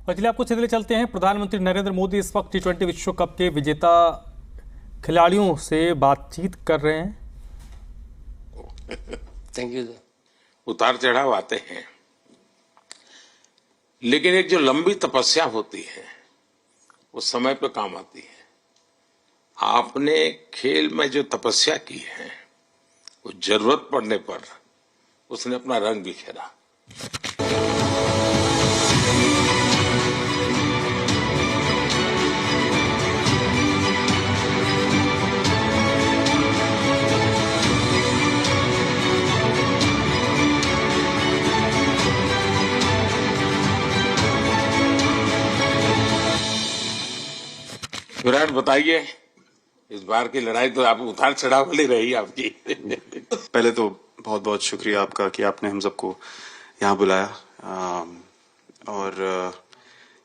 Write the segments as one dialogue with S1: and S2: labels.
S1: और चलिए आपको सीधे चलते हैं। प्रधानमंत्री नरेंद्र मोदी इस वक्त T20 विश्व कप के विजेता खिलाड़ियों से बातचीत कर रहे हैं।
S2: Thank you. उतार चढ़ाव आते हैं, लेकिन एक जो लंबी तपस्या होती है वो समय पे काम आती है। आपने खेल में जो तपस्या की है वो जरूरत पड़ने पर उसने अपना रंग बिखेरा। विराट, बताइए, इस बार की लड़ाई तो आप उतार चढ़ाव वाली रही आपकी।
S3: पहले तो बहुत बहुत शुक्रिया आपका कि आपने हम सबको यहाँ बुलाया। और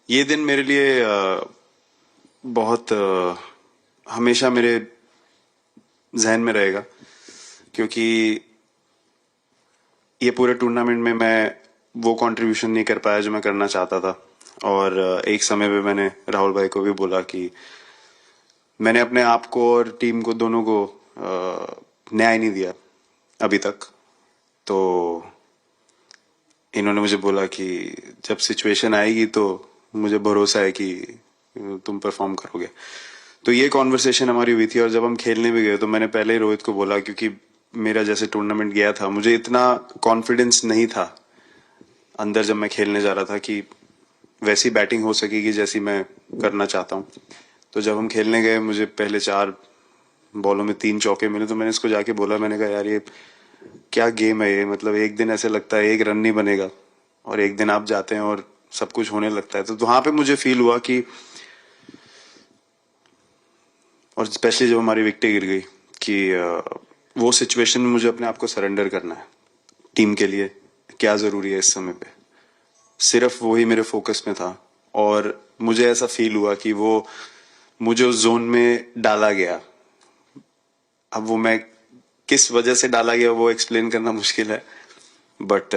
S3: ये दिन मेरे लिए बहुत हमेशा मेरे जहन में रहेगा, क्योंकि ये पूरे टूर्नामेंट में मैं वो कंट्रीब्यूशन नहीं कर पाया जो मैं करना चाहता था। और एक समय पे मैंने राहुल भाई को भी बोला कि मैंने अपने आप को और टीम को दोनों को न्याय नहीं दिया अभी तक। तो इन्होंने मुझे बोला कि जब सिचुएशन आएगी तो मुझे भरोसा है कि तुम परफॉर्म करोगे। तो ये कॉन्वर्सेशन हमारी हुई थी। और जब हम खेलने भी गए तो मैंने पहले ही रोहित को बोला, क्योंकि मेरा जैसे टूर्नामेंट गया था मुझे इतना कॉन्फिडेंस नहीं था अंदर जब मैं खेलने जा रहा था कि वैसी बैटिंग हो सकेगी जैसी मैं करना चाहता हूँ। तो जब हम खेलने गए मुझे पहले 4 बॉलों में 3 चौके मिले। तो मैंने इसको जाके बोला, मैंने कहा यार ये क्या गेम है ये, मतलब एक दिन ऐसे लगता है 1 रन नहीं बनेगा और एक दिन आप जाते हैं और सब कुछ होने लगता है। तो वहां पे मुझे फील हुआ कि, और स्पेशली जब हमारी विकेट गिर गई, कि वो सिचुएशन में मुझे अपने आप को सरेंडर करना है। टीम के लिए क्या जरूरी है इस समय पे, सिर्फ वही मेरे फोकस में था। और मुझे ऐसा फील हुआ कि वो मुझे उस जोन में डाला गया। अब वो मैं किस वजह से डाला गया वो एक्सप्लेन करना मुश्किल है, बट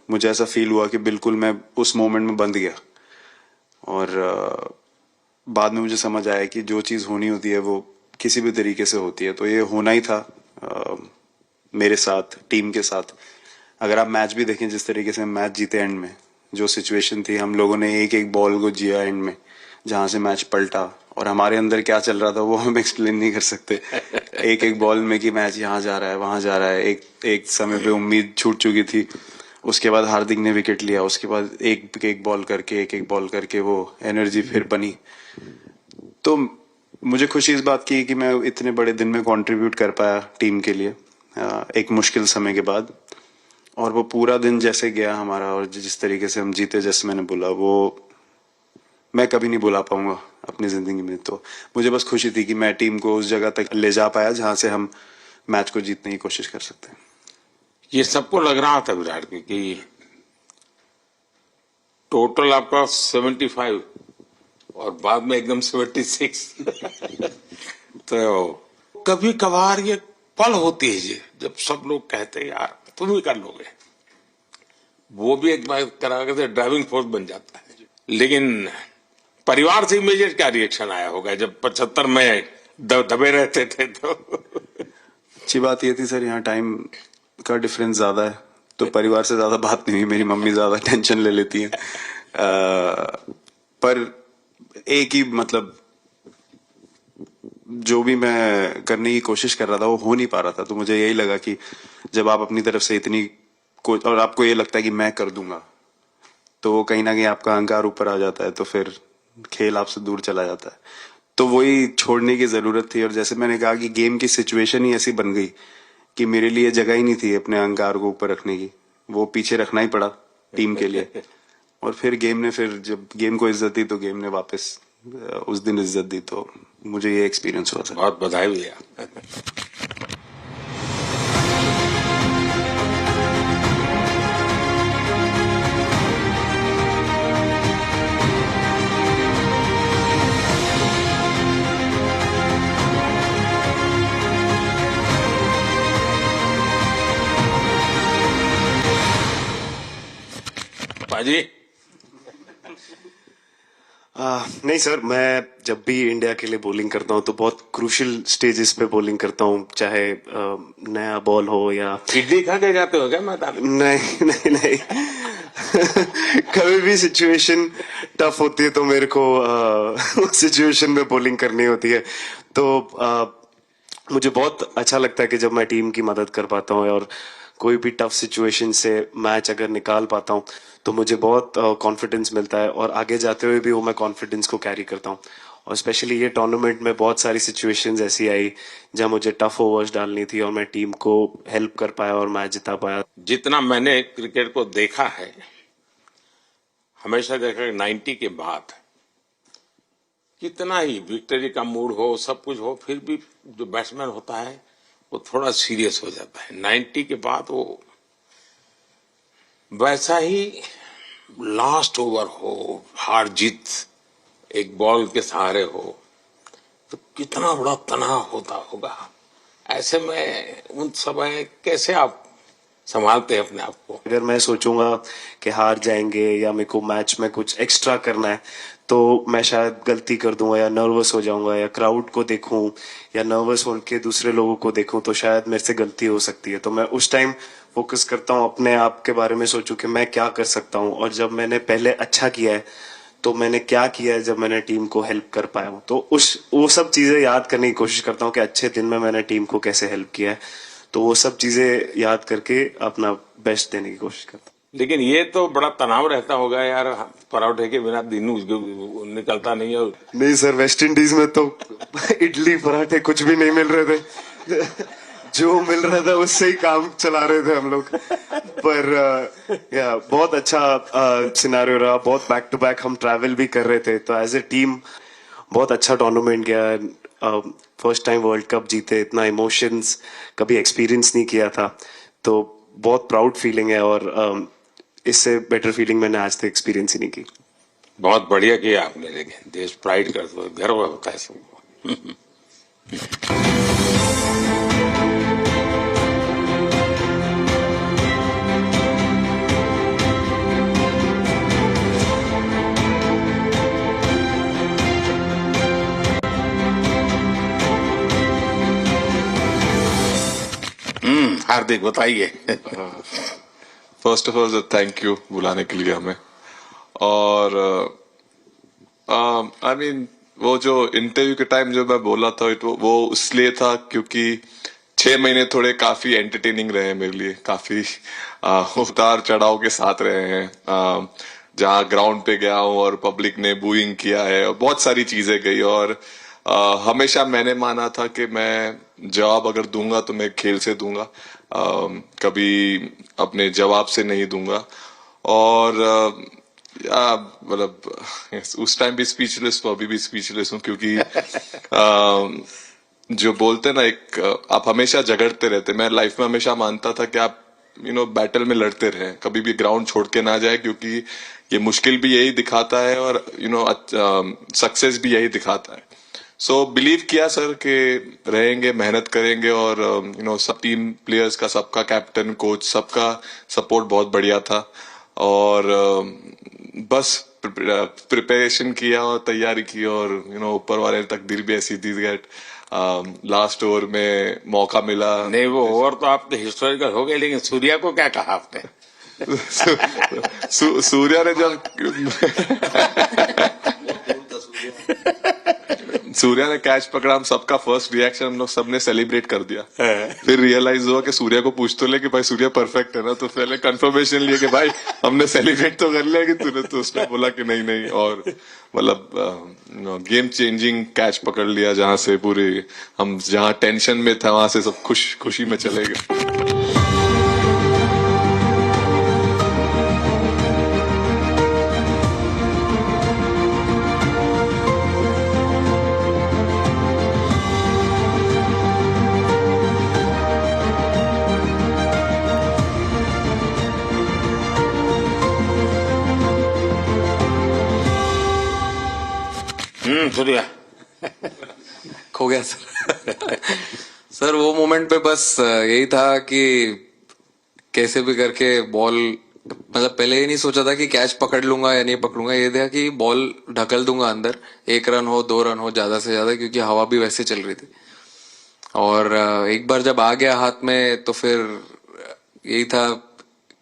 S3: मुझे ऐसा फील हुआ कि बिल्कुल मैं उस मोमेंट में बंध गया। और बाद में मुझे समझ आया कि जो चीज होनी होती है वो किसी भी तरीके से होती है। तो ये होना ही था मेरे साथ, टीम के साथ। अगर आप मैच भी देखें, जिस तरीके से हम मैच जीते एंड में, जो सिचुएशन थी, हम लोगों ने एक एक बॉल को जिया एंड में, जहां से मैच पलटा। और हमारे अंदर क्या चल रहा था वो हम एक्सप्लेन नहीं कर सकते। एक एक बॉल में कि मैच यहाँ जा रहा है वहां जा रहा है। एक समय पे उम्मीद छूट चुकी थी। उसके बाद हार्दिक ने विकेट लिया, उसके बाद एक एक बॉल करके वो एनर्जी फिर बनी। तो मुझे खुशी इस बात की कि मैं इतने बड़े दिन में कंट्रीब्यूट कर पाया टीम के लिए एक मुश्किल समय के बाद। और वो पूरा दिन जैसे गया हमारा और जिस तरीके से हम जीते, जैसे मैंने बोला, वो मैं कभी नहीं भुला पाऊंगा अपनी जिंदगी में। तो मुझे बस खुशी थी कि मैं टीम को उस जगह तक ले जा पाया जहां से हम मैच को जीतने की कोशिश कर सकते हैं।
S2: ये सबको लग रहा था विराट कि टोटल आपका 75 और बाद में एकदम 76। तो कभी कभार ये पल होती है जी, जब सब लोग कहते हैं यार तुम ही कर लोगे, वो भी एक बार करा के ड्राइविंग फोर्स बन जाता है। लेकिन परिवार से इमीडिएट क्या रिएक्शन आया होगा जब 75 में दबे रहते थे? तो
S3: अच्छी बात ये थी सर, यहाँ टाइम का डिफरेंस ज्यादा है, तो परिवार से ज्यादा बात नहीं हुई। मेरी मम्मी ज्यादा टेंशन ले लेती हैं। पर एक ही, मतलब जो भी मैं करने की कोशिश कर रहा था वो हो नहीं पा रहा था। तो मुझे यही लगा कि जब आप अपनी तरफ से इतनी और आपको ये लगता है कि मैं कर दूंगा, तो वो कहीं ना कहीं आपका अहंकार ऊपर आ जाता है, तो फिर खेल आपसे दूर चला जाता है। तो वही छोड़ने की जरूरत थी। और जैसे मैंने कहा कि गेम की सिचुएशन ही ऐसी बन गई कि मेरे लिए जगह ही नहीं थी अपने अहंकार को ऊपर रखने की, वो पीछे रखना ही पड़ा टीम के लिए। और फिर गेम ने, फिर जब गेम को इज्जत दी तो गेम ने वापस उस दिन इज्जत दी। तो मुझे ये एक्सपीरियंस हुआ था।
S2: बहुत बधाई भैया। पाजी
S3: नहीं सर, मैं जब भी इंडिया के लिए बॉलिंग करता हूँ तो बहुत क्रूशियल स्टेजेस पे बॉलिंग करता हूँ, चाहे नया बॉल हो या
S2: इडली खा के जाते हो क्या मैदान में?
S3: नहीं नहीं नहीं कभी भी सिचुएशन टफ होती है तो मेरे को सिचुएशन में बॉलिंग करनी होती है, तो मुझे बहुत अच्छा लगता है कि जब मैं टीम की मदद कर पाता हूँ और कोई भी टफ सिचुएशन से मैच अगर निकाल पाता हूँ तो मुझे बहुत कॉन्फिडेंस मिलता है और आगे जाते हुए भी वो मैं कॉन्फिडेंस को कैरी करता हूँ। और स्पेशली ये टूर्नामेंट में बहुत सारी सिचुएशंस ऐसी आई जहाँ मुझे टफ ओवर्स डालनी थी और मैं टीम को हेल्प कर पाया और मैच जिता पाया।
S2: जितना मैंने क्रिकेट को देखा है, हमेशा देखा 90 के बाद कितना ही विक्ट्री का मूड हो, सब कुछ हो, फिर भी जो बैट्समैन होता है वो थोड़ा सीरियस हो जाता है। 90 के बाद वो वैसा ही लास्ट ओवर हो, हार जीत एक बॉल के सहारे हो, तो कितना बड़ा तनाव होता होगा। ऐसे में उन समय कैसे आप संभालते हैं अपने आप को?
S3: अगर मैं सोचूंगा कि हार जाएंगे या मेरे को मैच में कुछ एक्स्ट्रा करना है तो मैं शायद गलती कर दूंगा या नर्वस हो जाऊंगा या क्राउड को देखूं या नर्वस होकर दूसरे लोगों को देखूं तो शायद मेरे से गलती हो सकती है। तो मैं उस टाइम फोकस करता हूं, अपने आप के बारे में सोचूं कि मैं क्या कर सकता हूं और जब मैंने पहले अच्छा किया है तो मैंने क्या किया है जब मैंने टीम को हेल्प कर पाया हूं, तो वो सब चीजें याद करने की कोशिश करता हूं कि अच्छे दिन में मैंने टीम को कैसे हेल्प किया है, तो वो सब चीजें याद करके अपना बेस्ट देने की कोशिश करता हूं।
S2: लेकिन ये तो बड़ा तनाव रहता होगा यार, पराठे के बिना दिन निकलता नहीं है।
S3: नहीं सर, वेस्ट इंडीज में तो इडली पराठे कुछ भी नहीं मिल रहे थे जो मिल रहा था उससे ही काम चला रहे थे हम लोग। पर या बहुत अच्छा सिनारियो रहा, बहुत बैक टू बैक हम ट्रैवल भी कर रहे थे, तो एज ए टीम बहुत अच्छा टूर्नामेंट गया। फर्स्ट टाइम वर्ल्ड कप जीते, इतना इमोशंस कभी एक्सपीरियंस नहीं किया था, तो बहुत प्राउड फीलिंग है और इससे बेटर फीलिंग मैंने आज तक एक्सपीरियंस ही नहीं की।
S2: बहुत बढ़िया किया आपने, लेकिन देश प्राइड करते हो, गर्व होता है सबको। हार्दिक बताइए।
S4: First of all thank you बुलाने के लिए हमें। और आई मीन वो जो इंटरव्यू के टाइम जो मैं बोला था वो इसलिए था क्योंकि 6 महीने थोड़े काफी एंटरटेनिंग रहे हैं मेरे लिए, काफी उतार चढ़ाव के साथ रहे हैं। जहाँ ग्राउंड पे गया हूँ और पब्लिक ने बूइंग किया है और बहुत सारी चीजें गई, और हमेशा मैंने माना था कि मैं जवाब अगर दूंगा तो मैं खेल से दूंगा, कभी अपने जवाब से नहीं दूंगा। और मतलब उस टाइम भी स्पीचलेस हूँ, अभी भी स्पीचलेस हूँ, क्योंकि जो बोलते ना एक आप हमेशा झगड़ते रहते। मैं लाइफ में हमेशा मानता था कि आप बैटल में लड़ते रहे, कभी भी ग्राउंड छोड़ के ना जाए, क्योंकि ये मुश्किल भी यही दिखाता है और सक्सेस भी यही दिखाता है। सो बिलीव किया सर कि रहेंगे, मेहनत करेंगे, और सब टीम प्लेयर्स का, सबका कैप्टन, कोच, सबका सपोर्ट बहुत बढ़िया था, और बस प्रिपरेशन किया और तैयारी की, और ऊपर वाले तकदीर भी ऐसी दी गेट लास्ट ओवर में मौका मिला।
S2: नहीं, वो ओवर तो आपके हिस्टोरिकल हो गए, लेकिन सूर्या को क्या कहा आपने?
S4: सूर्या ने जब सूर्या ने कैच पकड़ा, हम सबका फर्स्ट रिएक्शन हम लोग सबने सेलिब्रेट कर दिया। फिर रियलाइज हुआ कि सूर्या को पूछ तो ले कि भाई सूर्या परफेक्ट है ना, तो पहले कंफर्मेशन लिए कि भाई हमने सेलिब्रेट तो कर लिया कि तूने, तो उसने बोला कि नहीं नहीं, और मतलब गेम चेंजिंग कैच पकड़ लिया, जहां से पूरी हम जहां टेंशन में था वहां से सब खुशी में चले गए।
S2: सूर्या
S5: खो गया सर। सर वो मोमेंट पे बस यही था कि कैसे भी करके बॉल मतलब पहले ये नहीं सोचा था कि कैच पकड़ लूंगा या नहीं पकड़ूंगा, ये था कि बॉल ढकल दूंगा अंदर, 1 रन हो 2 रन हो ज्यादा से ज्यादा, क्योंकि हवा भी वैसे चल रही थी। और एक बार जब आ गया हाथ में तो फिर यही था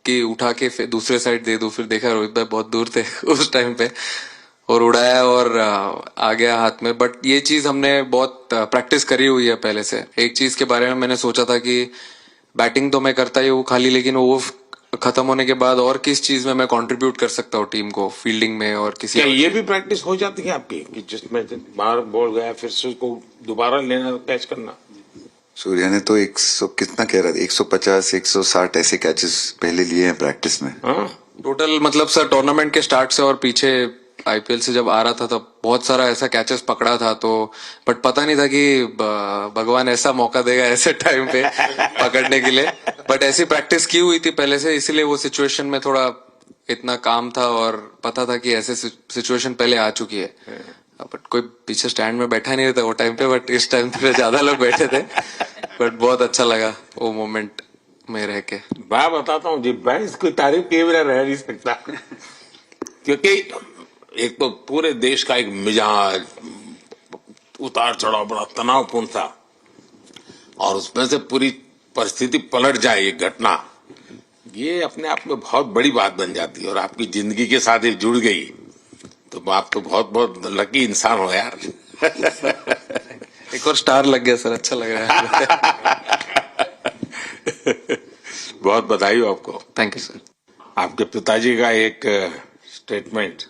S5: कि उठा के फिर दूसरे साइड दे दूं। फिर देखा रोहित भाई बहुत दूर थे उस टाइम पे, और उड़ाया और आ गया हाथ में। बट ये चीज हमने बहुत प्रैक्टिस करी हुई है पहले से। एक चीज के बारे में मैंने सोचा था कि बैटिंग तो मैं करता ही हूँ खाली, लेकिन वो खत्म होने के बाद और किस चीज में मैं कंट्रीब्यूट कर सकता हूँ टीम को, फील्डिंग में और किसी
S2: क्या ये भी प्रैक्टिस हो जाती है आपकी कि जिसमें बाहर बॉल गया फिर से उसको दोबारा लेना, कैच करना?
S6: सूर्या ने तो 100 कितना कह रहा था, 150 160 ऐसे कैचेस पहले लिए हैं प्रैक्टिस में।
S2: हाँ,
S5: टोटल मतलब सर टूर्नामेंट के स्टार्ट से और पीछे आईपीएल से जब आ रहा था तब बहुत सारा ऐसा कैचेस पकड़ा था। तो बट पता नहीं था कि भगवान ऐसा मौका देगा ऐसे टाइम पे पकड़ने के लिए। बट ऐसी प्रैक्टिस की हुई थी पहले से, इसलिए वो सिचुएशन में थोड़ा इतना काम था और पता था कि ऐसे सिचुएशन पहले आ चुकी है। बट कोई पीछे स्टैंड में बैठा नहीं रहता वो टाइम पे, बट इस टाइम पे ज्यादा लोग बैठे थे। बट बहुत अच्छा लगा वो मोमेंट में रह के।
S2: मैं बताता हूँ जी, मैं इसकी तारीफ किए बिना रह नहीं सकता क्योंकि एक तो पूरे देश का एक मिजाज, उतार चढ़ाव बड़ा तनावपूर्ण था, और उसमें से पूरी परिस्थिति पलट जाए ये घटना, ये अपने आप में बहुत बड़ी बात बन जाती है। और आपकी जिंदगी के साथ ये जुड़ गई तो आप तो बहुत बहुत लकी इंसान हो यार।
S5: एक और स्टार लग गया सर, अच्छा लग रहा है।
S2: बहुत बधाई हो आपको।
S5: Thank you sir.
S2: आपके पिताजी का एक स्टेटमेंट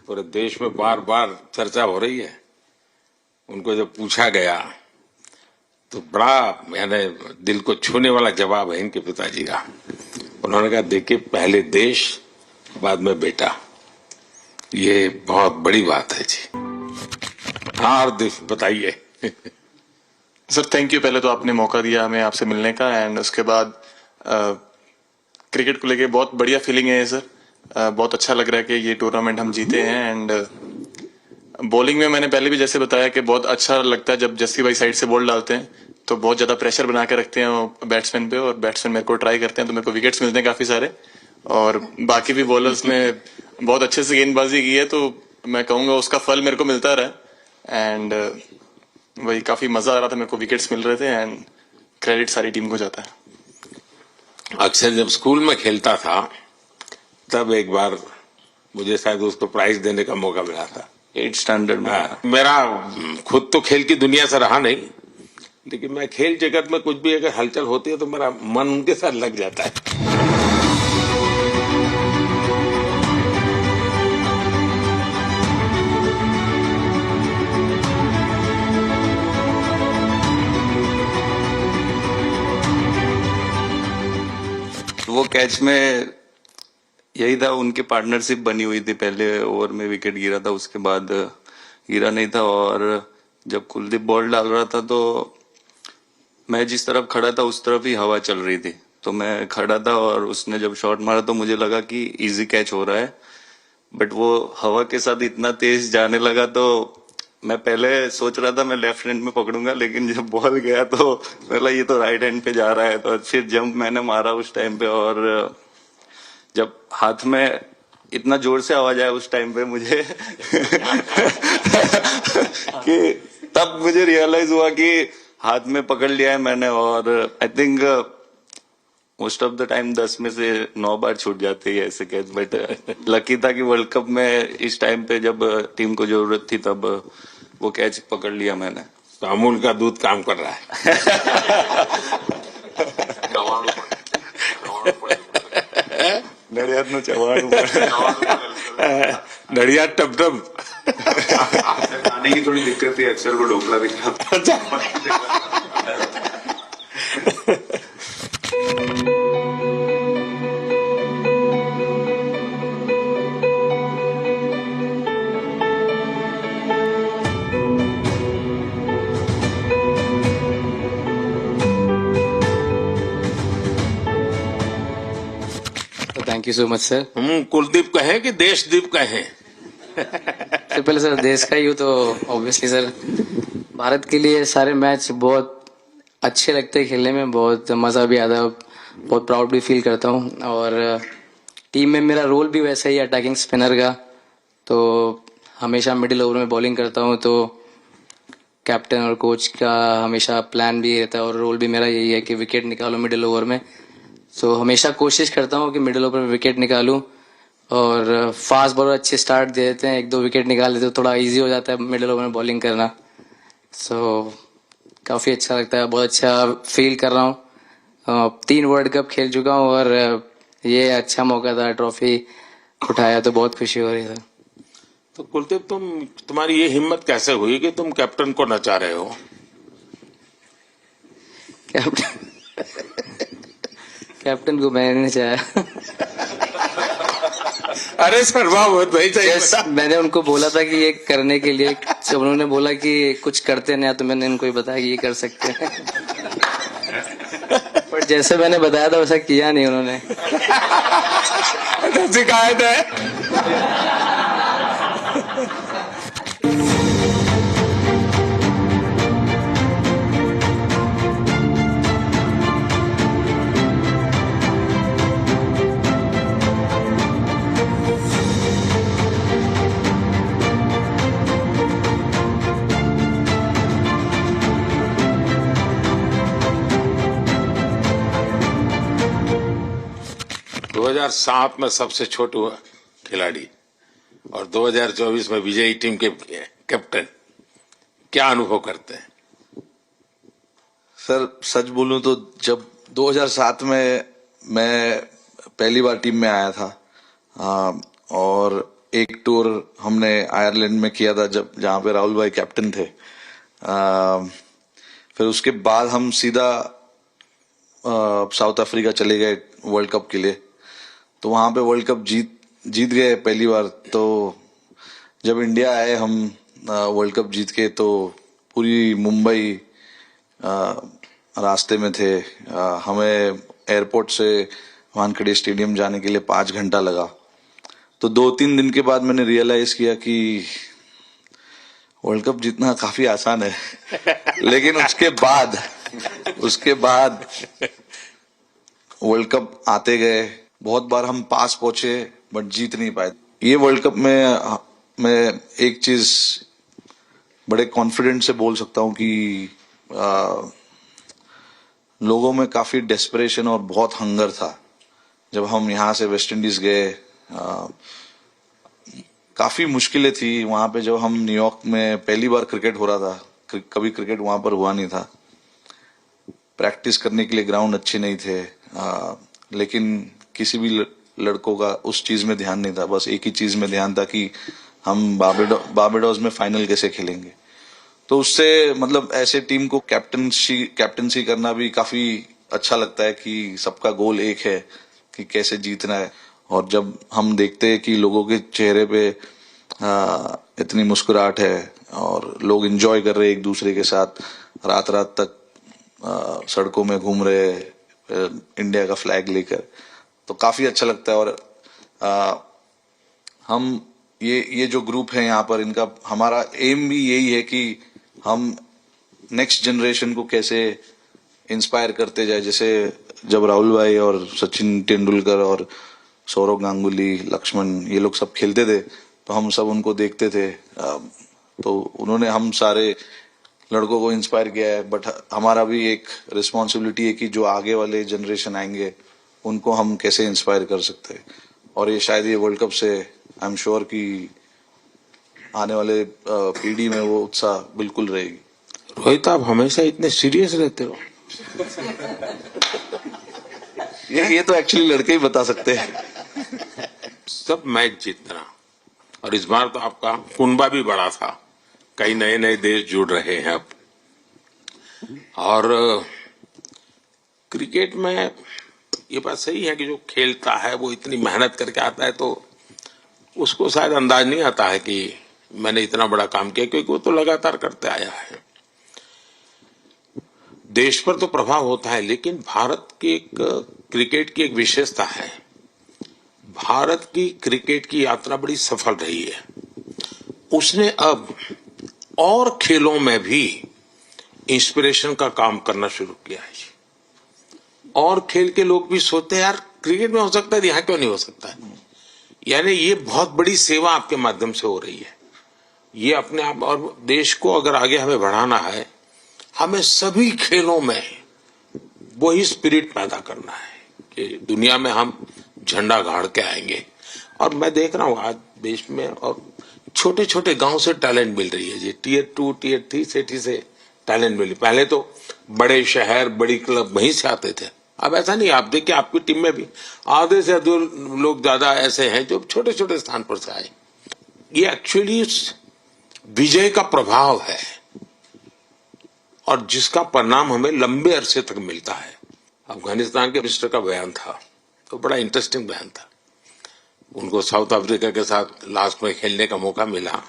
S2: पूरे देश में बार बार चर्चा हो रही है। उनको जब पूछा गया तो बड़ा मैंने दिल को छूने वाला जवाब है इनके पिताजी का। उन्होंने कहा, देखिए पहले देश बाद में बेटा, ये बहुत बड़ी बात है जी। हाँ हरदीप बताइए।
S4: सर थैंक यू, पहले तो आपने मौका दिया हमें आपसे मिलने का, एंड उसके बाद क्रिकेट को लेके बहुत बढ़िया फीलिंग है सर। बहुत अच्छा लग रहा है कि ये टूर्नामेंट हम जीते हैं। एंड बॉलिंग में मैंने पहले भी जैसे बताया कि बहुत अच्छा लगता है जब जस्सी भाई साइड से बॉल डालते हैं, तो बहुत ज्यादा प्रेशर बना के रखते हैं बैट्समैन पे, और बैट्समैन मेरे को ट्राई करते हैं तो मेरे को विकेट्स मिलते हैं काफी सारे। और बाकी भी बॉलर्स ने बहुत अच्छे से गेंदबाजी की है, तो मैं कहूंगा उसका फल मेरे को मिलता रहा। एंड वही काफी मजा आ रहा था, मेरे को विकेट्स मिल रहे थे, एंड क्रेडिट सारी टीम को जाता है।
S2: अक्सर जब स्कूल में खेलता था तब एक बार मुझे शायद उसको प्राइज देने का मौका मिला था
S4: 8th स्टैंडर्ड में।
S2: मेरा खुद तो खेल की दुनिया से रहा नहीं, लेकिन मैं खेल जगत में कुछ भी अगर हलचल होती है तो मेरा मन उनके साथ लग जाता है।
S6: वो कैच में यही था, उनकी पार्टनरशिप बनी हुई थी। पहले ओवर में विकेट गिरा था, उसके बाद गिरा नहीं था। और जब कुलदीप बॉल डाल रहा था तो मैं जिस तरफ खड़ा था उस तरफ ही हवा चल रही थी, तो मैं खड़ा था और उसने जब शॉट मारा तो मुझे लगा कि इजी कैच हो रहा है। बट वो हवा के साथ इतना तेज जाने लगा तो मैं पहले सोच रहा था मैं लेफ्ट हैंड में पकड़ूंगा, लेकिन जब बॉल गया तो बोला ये तो राइट हैंड पे जा रहा है। तो फिर जंप मैंने मारा उस टाइम पे, और जब हाथ में इतना जोर से आवाज आया उस टाइम पे मुझे कि तब मुझे रियलाइज हुआ कि हाथ में पकड़ लिया है मैंने। और I think most of the time 10 में से 9 बार छूट जाते हैं ऐसे कैच। बट लकी था कि वर्ल्ड कप में इस टाइम पे जब टीम को जरूरत थी तब वो कैच पकड़ लिया मैंने।
S2: तो अमूल का दूध काम कर रहा है।
S6: नड़ियाद नो चवाणु
S2: नड़िया टप टप
S6: खाने की थोड़ी दिक्कत है, अक्सर वो ढोकला भी खाता।
S5: Thank you so much sir.
S2: Kuldeep कहें कि देशदीप कहें?
S7: सबसे पहले सर देश का ही हूँ तो ऑब्वियसली सर भारत के लिए सारे मैच बहुत अच्छे लगते हैं खेलने में, बहुत मजा भी आता है, बहुत प्राउड भी फील करता हूँ। और टीम में मेरा रोल भी वैसा ही अटैकिंग स्पिनर का, तो हमेशा मिडिल ओवर में बॉलिंग करता हूँ। तो कैप्टन और कोच का हमेशा प्लान भी रहता है और रोल भी मेरा यही है कि विकेट निकालो मिडिल ओवर में। सो हमेशा कोशिश करता हूँ कि मिडिल ओवर में विकेट निकालूं, और फास्ट बॉलर अच्छे स्टार्ट दे देते हैं, 1-2 विकेट निकाल देते हैं तो थोड़ा इजी हो जाता है मिडिल ओवर में बॉलिंग करना। सो काफ़ी अच्छा लगता है, बहुत अच्छा फील कर रहा हूँ। 3 वर्ल्ड कप खेल चुका हूँ और ये अच्छा मौका था, ट्रॉफी उठाया तो बहुत खुशी हो रही है।
S2: तो कुलदीप, तुम्हारी ये हिम्मत कैसे हुई कि तुम कैप्टन को नचा रहे हो?
S7: कैप्टन को मैंने नहीं चाहा।
S2: अरे सर वाह, नहीं चाहिए।
S7: मैंने उनको बोला था कि ये करने के लिए, जब उन्होंने बोला कि कुछ करते नहीं तो मैंने इनको ही बताया कि ये कर सकते हैं। पर जैसे मैंने बताया था वैसा किया नहीं उन्होंने।
S2: शिकायत है। दो 2007 में सबसे छोटे खिलाड़ी और 2024 में विजयी टीम के कैप्टन, क्या अनुभव करते हैं?
S8: सर सच बोलूं तो जब 2007 में मैं पहली बार टीम में आया था, और एक टूर हमने आयरलैंड में किया था जहां पे राहुल भाई कैप्टन थे। फिर उसके बाद हम सीधा साउथ अफ्रीका चले गए वर्ल्ड कप के लिए, तो वहां पे वर्ल्ड कप जीत गए पहली बार। तो जब इंडिया आए हम वर्ल्ड कप जीत के, तो पूरी मुंबई रास्ते में थे। हमें एयरपोर्ट से वानखेड़े स्टेडियम जाने के लिए 5 घंटा लगा। तो 2-3 दिन के बाद मैंने रियलाइज किया कि वर्ल्ड कप जीतना काफी आसान है। लेकिन उसके बाद वर्ल्ड कप आते गए, बहुत बार हम पास पहुंचे बट जीत नहीं पाए। ये वर्ल्ड कप में मैं एक चीज बड़े कॉन्फिडेंट से बोल सकता हूं कि लोगों में काफी डेस्परेशन और बहुत हंगर था। जब हम यहाँ से वेस्ट इंडीज गए, काफी मुश्किलें थी वहां पे। जब हम न्यूयॉर्क में पहली बार क्रिकेट हो रहा था, कभी क्रिकेट वहां पर हुआ नहीं था। प्रैक्टिस करने के लिए ग्राउंड अच्छे नहीं थे, लेकिन किसी भी लड़कों का उस चीज में ध्यान नहीं था। बस एक ही चीज में ध्यान था कि हम बारबाडोस में फाइनल कैसे खेलेंगे। तो उससे मतलब ऐसे टीम को कैप्टनसी करना भी काफी अच्छा लगता है कि सबका गोल एक है कि कैसे जीतना है। और जब हम देखते हैं कि लोगों के चेहरे पे इतनी मुस्कुराहट है और लोग एंजॉय कर रहे हैं एक दूसरे के साथ, रात रात तक सड़कों में घूम रहे इंडिया का फ्लैग लेकर, तो काफी अच्छा लगता है। और हम ये जो ग्रुप है यहाँ पर, इनका हमारा एम भी यही है कि हम नेक्स्ट जनरेशन को कैसे इंस्पायर करते जाए। जैसे जब राहुल भाई और सचिन तेंदुलकर और सौरव गांगुली, लक्ष्मण, ये लोग सब खेलते थे, तो हम सब उनको देखते थे। तो उन्होंने हम सारे लड़कों को इंस्पायर किया है। बट हमारा भी एक रिस्पॉन्सिबिलिटी है कि जो आगे वाले जनरेशन आएंगे उनको हम कैसे इंस्पायर कर सकते हैं। और ये शायद ये वर्ल्ड कप से आई एम श्योर कि आने वाले पीढ़ी में वो उत्साह बिल्कुल रहेगी।
S2: रोहित, आप हमेशा इतने सीरियस रहते हो।
S8: ये तो एक्चुअली लड़के ही बता सकते हैं।
S2: सब मैच जीतना, और इस बार तो आपका कुनबा भी बड़ा था, कई नए नए देश जुड़ रहे हैं अब। और क्रिकेट में ये बात सही है कि जो खेलता है वो इतनी मेहनत करके आता है, तो उसको शायद अंदाज नहीं आता है कि मैंने इतना बड़ा काम किया, क्योंकि वो तो लगातार करते आया है। देश पर तो प्रभाव होता है, लेकिन भारत की एक क्रिकेट की एक विशेषता है, भारत की क्रिकेट की यात्रा बड़ी सफल रही है। उसने अब और खेलों में भी इंस्पिरेशन का काम करना शुरू किया है। और खेल के लोग भी सोचते हैं यार क्रिकेट में हो सकता है, यहाँ क्यों नहीं हो सकता है? यानी ये बहुत बड़ी सेवा आपके माध्यम से हो रही है। ये अपने आप, और देश को अगर आगे हमें बढ़ाना है, हमें सभी खेलों में वही स्पिरिट पैदा करना है कि दुनिया में हम झंडा गाड़ के आएंगे। और मैं देख रहा हूँ आज देश में और छोटे छोटे गांव से टैलेंट मिल रही है जी। टियर 2 टियर 3 सिटी से टैलेंट मिली। पहले तो बड़े शहर बड़ी क्लब वहीं से आते थे, अब ऐसा नहीं। आप देखिए आपकी टीम में भी आधे से अधिक लोग ज्यादा ऐसे हैं जो छोटे छोटे स्थान पर से आए। ये एक्चुअली विजय का प्रभाव है और जिसका परिणाम हमें लंबे अरसे तक मिलता है। अफगानिस्तान के मिनिस्टर का बयान था तो बड़ा इंटरेस्टिंग बयान था। उनको साउथ अफ्रीका के साथ लास्ट में खेलने का मौका मिला।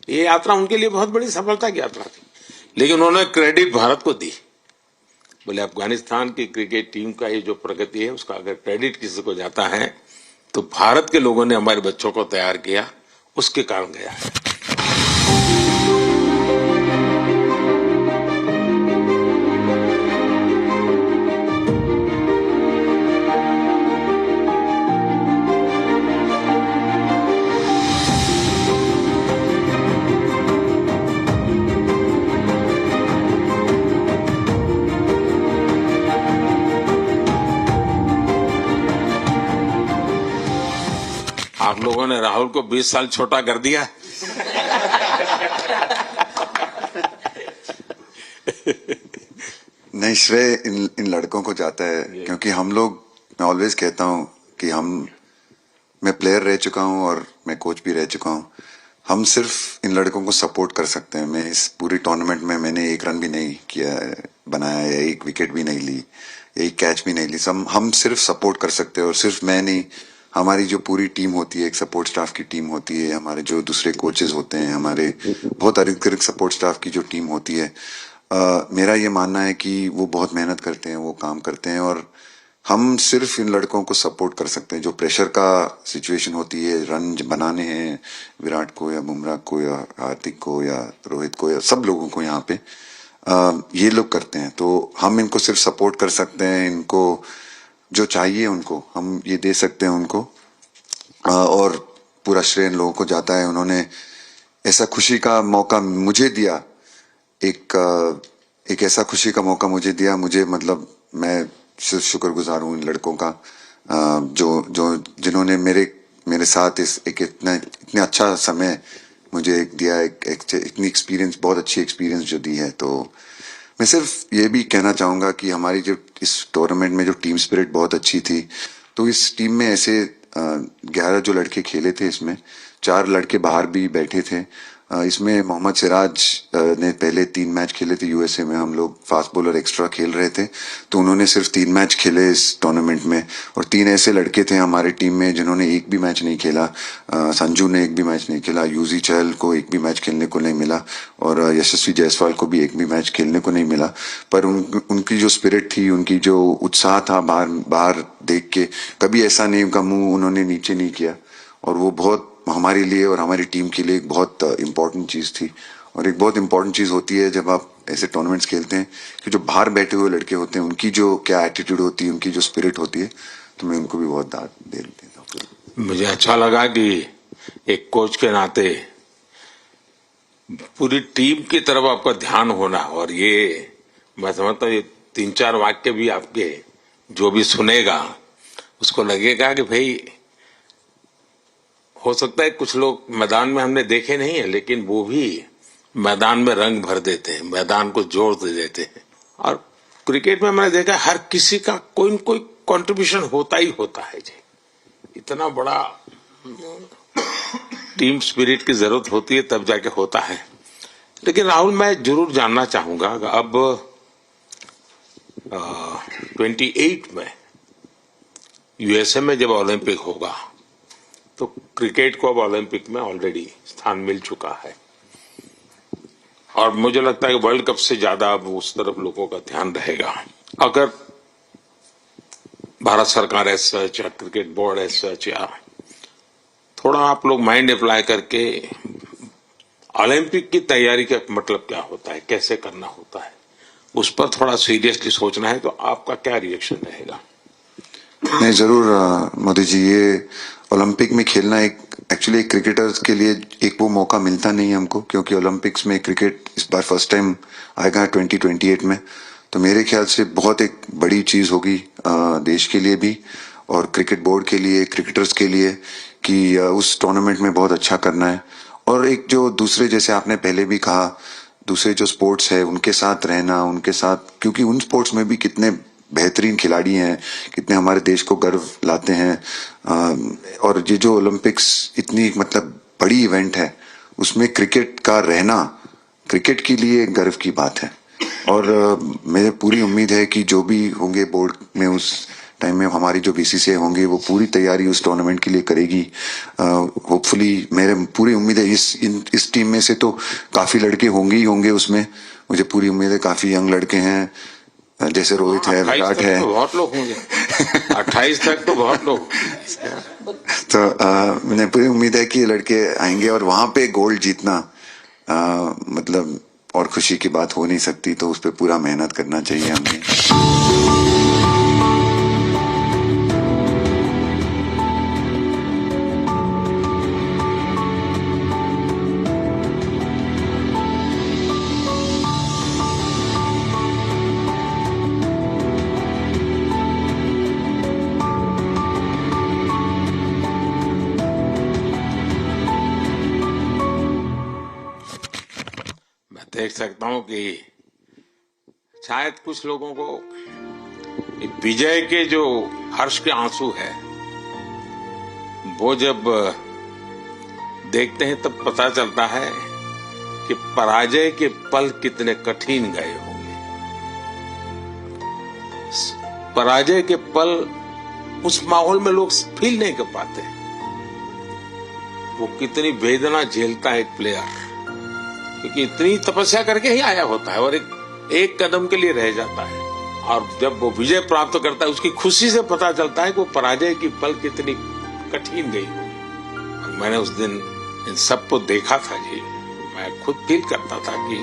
S2: ये यात्रा उनके लिए बहुत बड़ी सफलता की यात्रा थी, लेकिन उन्होंने क्रेडिट भारत को दी। बोले अफगानिस्तान की क्रिकेट टीम का ये जो प्रगति है उसका अगर क्रेडिट किसी को जाता है तो भारत के लोगों ने हमारे बच्चों को तैयार किया, उसके कारण गया है। आप लोगों ने राहुल को 20 साल छोटा कर दिया।
S9: नहीं, श्रेय इन लड़कों को जाता है, क्योंकि हम लोग, मैं ऑलवेज कहता हूं कि मैं प्लेयर रह चुका हूं और मैं कोच भी रह चुका हूं। हम सिर्फ इन लड़कों को सपोर्ट कर सकते हैं। मैं इस पूरी टूर्नामेंट में मैंने एक रन भी नहीं किया बनाया या एक विकेट भी नहीं ली, एक कैच भी नहीं ली। हम सिर्फ सपोर्ट कर सकते हैं। और सिर्फ मैं नहीं, हमारी जो पूरी टीम होती है, एक सपोर्ट स्टाफ की टीम होती है, हमारे जो दूसरे कोचेस होते हैं, हमारे बहुत अधिक सपोर्ट स्टाफ की जो टीम होती है, मेरा ये मानना है कि वो बहुत मेहनत करते हैं, वो काम करते हैं और हम सिर्फ इन लड़कों को सपोर्ट कर सकते हैं। जो प्रेशर का सिचुएशन होती है, रन बनाने हैं विराट को या बुमराह को या हार्दिक को या रोहित को या सब लोगों को यहाँ पे ये लोग करते हैं। तो हम इनको सिर्फ सपोर्ट कर सकते हैं। इनको जो चाहिए उनको हम ये दे सकते हैं उनको, और पूरा श्रेय इन लोगों को जाता है। उन्होंने ऐसा खुशी का मौका मुझे दिया, एक ऐसा खुशी का मौका मुझे दिया। मुझे मतलब मैं सिर्फ शुक्रगुजार हूँ इन लड़कों का, जिन्होंने मेरे साथ इतने अच्छा समय मुझे दिया, इतनी एक्सपीरियंस, बहुत अच्छी एक्सपीरियंस जो दी है। तो मैं सिर्फ ये भी कहना चाहूंगा कि हमारी जो इस टूर्नामेंट में जो टीम स्पिरिट बहुत अच्छी थी। तो इस टीम में ऐसे 11 जो लड़के खेले थे, इसमें 4 लड़के बाहर भी बैठे थे। इसमें मोहम्मद सिराज ने पहले 3 मैच खेले थे यूएसए में। हम लोग फास्ट बॉलर एक्स्ट्रा खेल रहे थे, तो उन्होंने सिर्फ 3 मैच खेले इस टूर्नामेंट में। और 3 ऐसे लड़के थे हमारे टीम में जिन्होंने एक भी मैच नहीं खेला। संजू ने एक भी मैच नहीं खेला, यूजी चहल को एक भी मैच खेलने को नहीं मिला और यशस्वी जायसवाल को भी एक भी मैच खेलने को नहीं मिला। पर उनकी जो स्पिरिट थी, उनकी जो उत्साह था बाहर देख के, कभी ऐसा नहीं उनका मुंह उन्होंने नीचे नहीं किया। और वो बहुत हमारे लिए और हमारी टीम के लिए एक बहुत इम्पोर्टेंट चीज थी। और एक बहुत इम्पोर्टेंट चीज होती है जब आप ऐसे टूर्नामेंट्स खेलते हैं कि जो बाहर बैठे हुए लड़के होते हैं, उनकी जो क्या एटीट्यूड होती है, उनकी जो स्पिरिट होती है, तो मैं उनको भी बहुत दाद दे देता हूँ।
S2: मुझे अच्छा लगा कि एक कोच के नाते पूरी टीम की तरफ आपका ध्यान होना। और ये मैं समझता हूँ ये 3-4 वाक्य भी आपके जो भी सुनेगा उसको लगेगा कि भाई, हो सकता है कुछ लोग मैदान में हमने देखे नहीं है, लेकिन वो भी मैदान में रंग भर देते हैं, मैदान को जोर दे देते हैं। और क्रिकेट में मैंने देखा हर किसी का कोई न कोई कंट्रीब्यूशन होता ही होता है जी। इतना बड़ा टीम स्पिरिट की जरूरत होती है तब जाके होता है। लेकिन राहुल, मैं जरूर जानना चाहूंगा, अब 28 में यूएसए में जब ओलंपिक होगा तो क्रिकेट को अब ओलंपिक में ऑलरेडी स्थान मिल चुका है और मुझे लगता है कि वर्ल्ड कप से ज्यादा अब उस तरफ लोगों का ध्यान रहेगा। अगर भारत सरकार एज सच या क्रिकेट बोर्ड एज सच या थोड़ा आप लोग माइंड अप्लाई करके ओलंपिक की तैयारी का मतलब क्या होता है, कैसे करना होता है, उस पर थोड़ा सीरियसली सोचना है, तो आपका क्या रिएक्शन रहेगा?
S9: नहीं जरूर मोदी जी, ये ओलंपिक में खेलना एक एक्चुअली एक क्रिकेटर्स के लिए एक वो मौका मिलता नहीं है हमको, क्योंकि ओलंपिक्स में क्रिकेट इस बार फर्स्ट टाइम आएगा 2028 में। तो मेरे ख्याल से बहुत एक बड़ी चीज होगी देश के लिए भी और क्रिकेट बोर्ड के लिए, क्रिकेटर्स के लिए, कि उस टूर्नामेंट में बहुत अच्छा करना है। और एक जो दूसरे, जैसे आपने पहले भी कहा, दूसरे जो स्पोर्ट्स है उनके साथ रहना, उनके साथ, क्योंकि उन स्पोर्ट्स में भी कितने बेहतरीन खिलाड़ी हैं, कितने हमारे देश को गर्व लाते हैं। और ये जो ओलंपिक्स इतनी मतलब बड़ी इवेंट है, उसमें क्रिकेट का रहना क्रिकेट के लिए गर्व की बात है। और मेरे पूरी उम्मीद है कि जो भी होंगे बोर्ड में उस टाइम में, हमारी जो बीसीसीआई होंगे वो पूरी तैयारी उस टूर्नामेंट के लिए करेगी। होपफुली मेरे पूरी उम्मीद है इस टीम में से तो काफी लड़के होंगे ही होंगे उसमें, मुझे पूरी उम्मीद है। काफी यंग लड़के हैं, जैसे रोहित है, विराट है,
S2: तो बहुत लोग होंगे 28 तक तो बहुत लोग।
S9: तो मुझे पूरी उम्मीद है कि ये लड़के आएंगे और वहां पे गोल्ड जीतना मतलब और खुशी की बात हो नहीं सकती। तो उस पर पूरा मेहनत करना चाहिए हमें।
S2: देख सकता हूं कि शायद कुछ लोगों को विजय के जो हर्ष के आंसू है वो जब देखते हैं तब पता चलता है कि पराजय के पल कितने कठिन गए होंगे। पराजय के पल उस माहौल में लोग फील नहीं कर पाते, वो कितनी वेदना झेलता है एक प्लेयर, क्योंकि इतनी तपस्या करके ही आया होता है और एक कदम के लिए रह जाता है। और जब वो विजय प्राप्त करता है, उसकी खुशी से पता चलता है कि वो पराजय की पल कितनी कठिन गई होगी। और मैंने उस दिन इन सबको देखा था जी, मैं खुद फील करता था कि,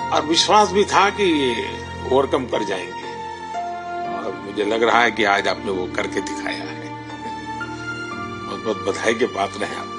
S2: और विश्वास भी था कि ये ओवरकम कर जाएंगे। और मुझे लग रहा है कि आज आपने वो करके दिखाया है। बहुत बहुत बधाई की बात रहे आप।